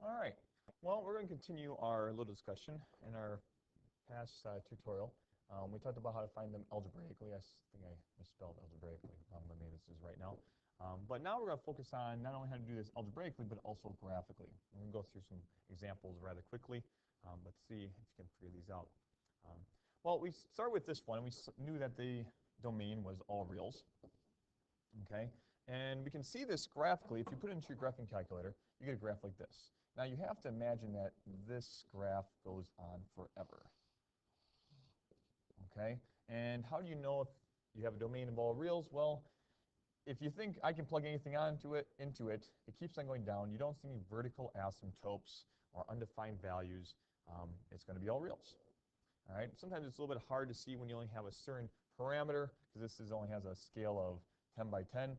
All right. Well, we're going to continue our little discussion in our past tutorial. We talked about how to find them algebraically. I think I misspelled algebraically. Let me, this is right now. But now we're going to focus on not only how to do this algebraically, but also graphically. We're going to go through some examples rather quickly. Let's see if you can figure these out. Well, we start with this one. We knew that the domain was all reals. Okay, and we can see this graphically. If you put it into your graphing calculator, you get a graph like this. Now you have to imagine that this graph goes on forever. Okay, and how do you know if you have a domain of all reals? Well, if you think I can plug anything into it, it keeps on going down. You don't see any vertical asymptotes or undefined values. It's going to be all reals. All right. Sometimes it's a little bit hard to see when you only have a certain parameter, because this only has a scale of 10 by 10,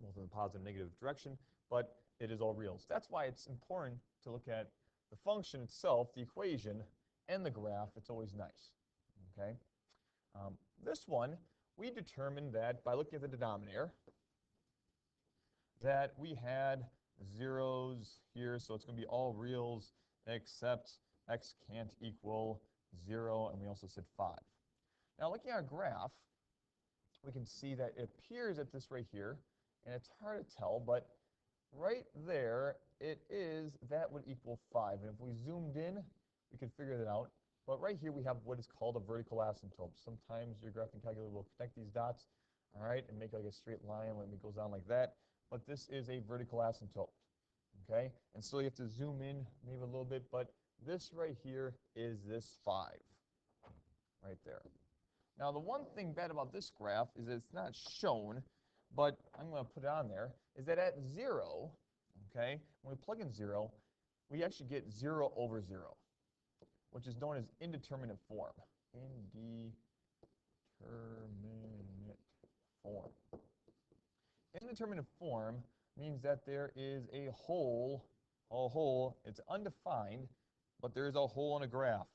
both in the positive and negative direction, but it is all reals. That's why it's important to look at the function itself, the equation, and the graph. It's always nice. Okay. This one, we determined that by looking at the denominator, that we had zeros here, so it's going to be all reals except x can't equal 0, and we also said 5. Now, looking at our graph, we can see that it appears at this right here, and it's hard to tell, but right there, it is, that would equal 5. And if we zoomed in, we could figure that out. But right here, we have what is called a vertical asymptote. Sometimes your graphing calculator will connect these dots, all right, and make like a straight line when it goes down like that. But this is a vertical asymptote, okay? And so you have to zoom in maybe a little bit, but this right here is this 5 right there. Now, the one thing bad about this graph is that it's not shown, but I'm going to put it on there, is that at 0, okay, when we plug in 0, we actually get 0 over 0, which is known as indeterminate form. Indeterminate form. Indeterminate form means that there is a hole, it's undefined, but there is a hole in a graph.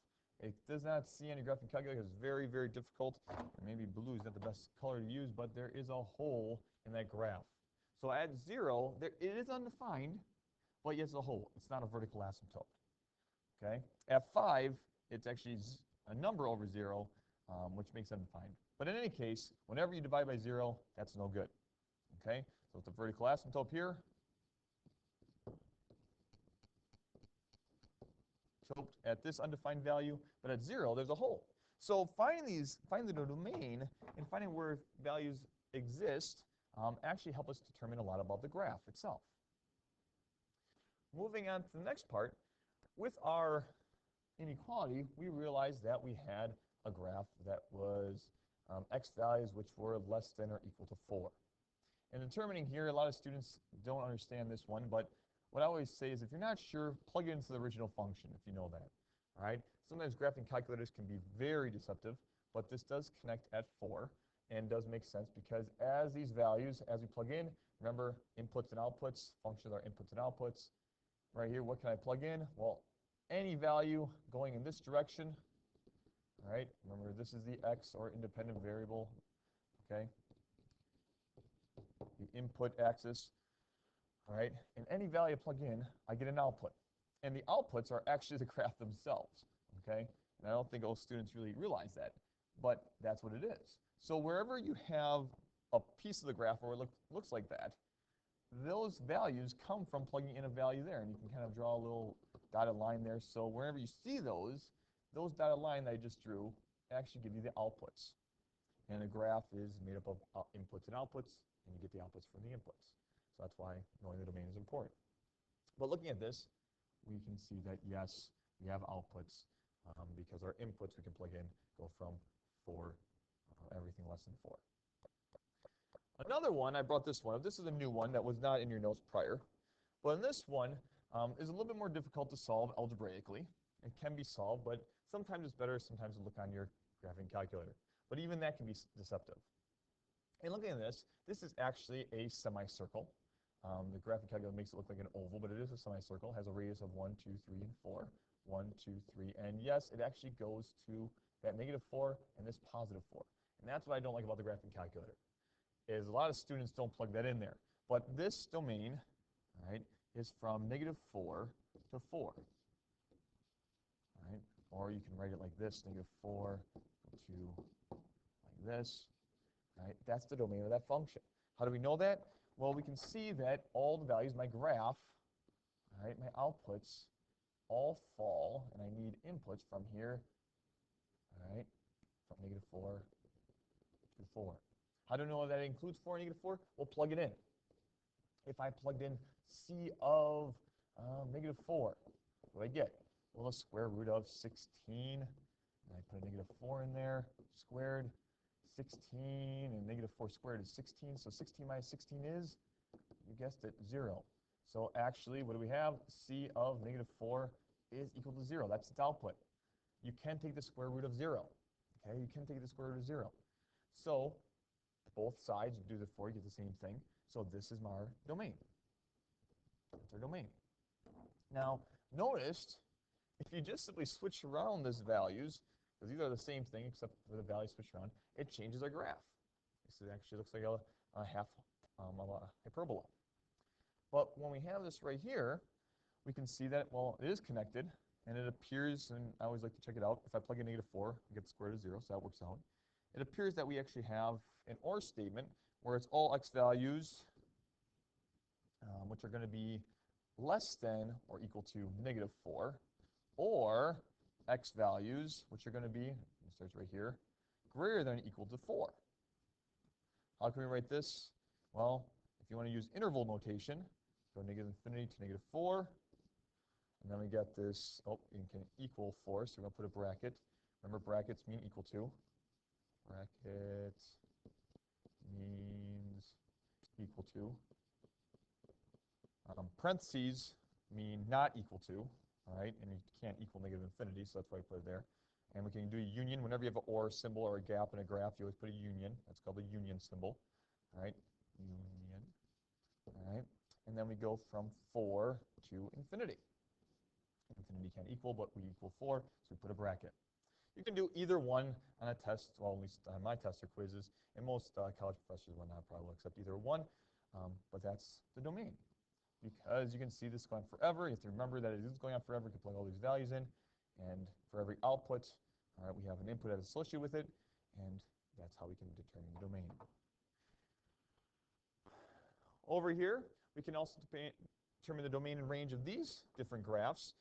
It does not see any graphing calculator. It's very, very difficult. And maybe blue is not the best color to use, but there is a hole in that graph. So at 0, it is undefined, but yet it's a hole. It's not a vertical asymptote. Okay? At 5, it's actually a number over 0, which makes it undefined. But in any case, whenever you divide by 0, that's no good. Okay? So it's a vertical asymptote here. At this undefined value, but at 0, there's a hole. So finding the domain and finding where values exist actually help us determine a lot about the graph itself. Moving on to the next part, with our inequality, we realized that we had a graph that was x values which were less than or equal to 4. And determining here, a lot of students don't understand this one, but what I always say is if you're not sure, plug it into the original function if you know that. All right? Sometimes graphing calculators can be very deceptive, but this does connect at 4 and does make sense because as these values, as we plug in, remember inputs and outputs, functions are inputs and outputs. Right here, what can I plug in? Well, any value going in this direction. All right? Remember, this is the x or independent variable. Okay? The input axis. All right, and any value I plug in, I get an output. And the outputs are actually the graph themselves, okay? And I don't think most students really realize that, but that's what it is. So wherever you have a piece of the graph where it looks like that, those values come from plugging in a value there. And you can kind of draw a little dotted line there. So wherever you see those dotted lines that I just drew actually give you the outputs. And a graph is made up of inputs and outputs, and you get the outputs from the inputs. So that's why knowing the domain is important. But looking at this, we can see that, yes, we have outputs because our inputs we can plug in go from 4, everything less than 4. Another one, I brought this one up. This is a new one that was not in your notes prior. But in this one is a little bit more difficult to solve algebraically. It can be solved, but sometimes it's better sometimes to look on your graphing calculator. But even that can be deceptive. And looking at this is actually a semicircle. The graphing calculator makes it look like an oval, but it is a semicircle. It has a radius of 1, 2, 3, and 4. 1, 2, 3. And yes, it actually goes to that -4 and this +4. And that's what I don't like about the graphing calculator, is a lot of students don't plug that in there. But this domain, all right, is from -4 to 4. Right? Or you can write it like this, -4 to like this. Right? That's the domain of that function. How do we know that? Well, we can see that all the values, my graph, right, my outputs, all fall, and I need inputs from here, right, from -4 to 4. How do I know that includes 4 and -4? We'll plug it in. If I plugged in C of -4, what do I get? Well, the square root of 16, and I put a -4 in there, squared, 16, and -4 squared is 16, so 16 minus 16 is, you guessed it, 0. So actually, what do we have? C of -4 is equal to 0. That's its output. You can take the square root of 0. Okay, you can take the square root of 0. So both sides, you do the 4, you get the same thing. So this is our domain. That's our domain. Now, notice, if you just simply switch around these values, because these are the same thing except for the values switched around, it changes our graph. This actually looks like a half of a hyperbola. But when we have this right here, we can see that, well, it is connected, and it appears, and I always like to check it out, if I plug in -4, I get the square root of 0, so that works out. It appears that we actually have an OR statement where it's all x values, which are going to be less than or equal to -4, or x values, which are going to be, it starts right here, greater than or equal to 4. How can we write this? Well, if you want to use interval notation, go -infinity to -4, and then we get this, oh, you can equal 4, so we're going to put a bracket. Remember, brackets mean equal to. Bracket means equal to. Parentheses mean not equal to, all right? And you can't equal -infinity, so that's why I put it there. And we can do a union. Whenever you have an OR symbol or a gap in a graph, you always put a union. That's called a union symbol, all right? Union, all right? And then we go from 4 to infinity. Infinity can't equal, but we equal 4, so we put a bracket. You can do either one on a test, well, at least on my test or quizzes, and most college professors will not probably accept either one, but that's the domain. Because you can see this going forever, you have to remember that it is going on forever. You can plug all these values in, and for every output, all right, we have an input that's associated with it, and that's how we can determine the domain. Over here, we can also determine the domain and range of these different graphs.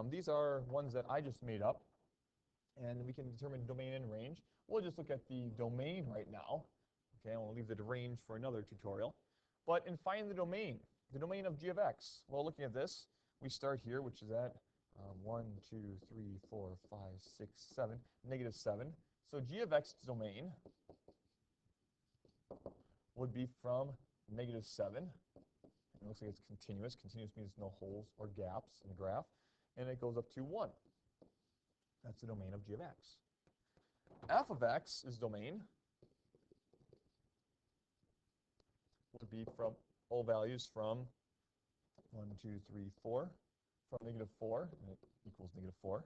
These are ones that I just made up, and we can determine domain and range. We'll just look at the domain right now. Okay, we'll leave the range for another tutorial. But in finding the domain of g of x, well, looking at this, we start here, which is at 1, 2, 3, 4, 5, 6, 7, -7. So g of x's domain would be from -7. It looks like it's continuous. Continuous means no holes or gaps in the graph. And it goes up to 1. That's the domain of g of x. F of x is domain would be from all values from 1, 2, 3, 4, from -4, and it equals -4,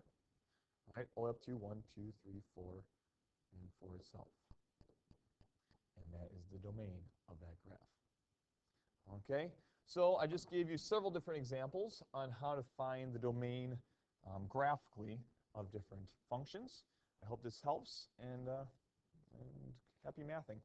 right, all up to 1, 2, 3, 4, and 4 itself. And that is the domain of that graph. Okay, so I just gave you several different examples on how to find the domain graphically of different functions. I hope this helps, and happy mathing.